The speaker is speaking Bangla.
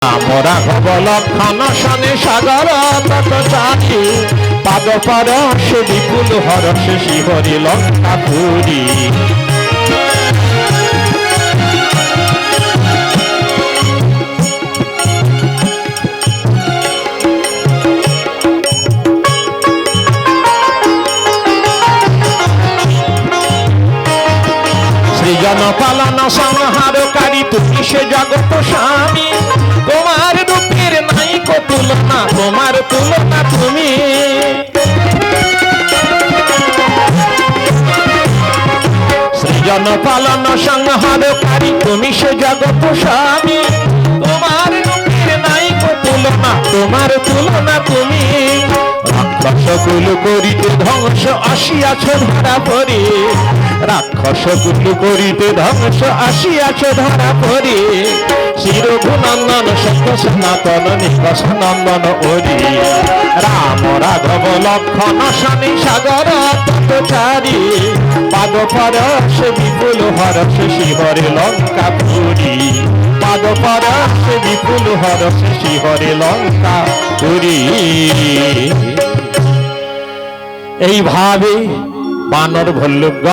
আমরা হব লক্ষণ শনে সাগর তত চাহি পাদ পরশে বিপুল হরষে শিহরি লঙ্কা পুরী। সৃজন পালন সংহারকারী তুমি সে জগৎ স্বামী, তোমার রূপের নাই কো তুলনা, তোমার তুলনা তুমি। সৃজন পালন সংহারকারী তুমি সে জগৎ স্বামী, তোমার রূপের নাই কো তুলনা, তোমার তুলনা তুমি। রাক্ষসকুল করিতে ধ্বংস আসিয়াছ ধরা পড়ে, রাক্ষসকুল করিতে ধ্বংস আসিয়াছ ধরা পড়ে। শ্রী রঘুনন্দন সত্য সনাতন নিকষ নন্দন ওরে। রাম রাঘব লক্ষণ শনি সাগর ততচারী পাদ পরশ বিপুল হরষ শিহরে লঙ্কা পুরী। পাদ পরশ বিপুল হরষ শিহরে লঙ্কা পুরী। এইভাবে বানর ভল্লুক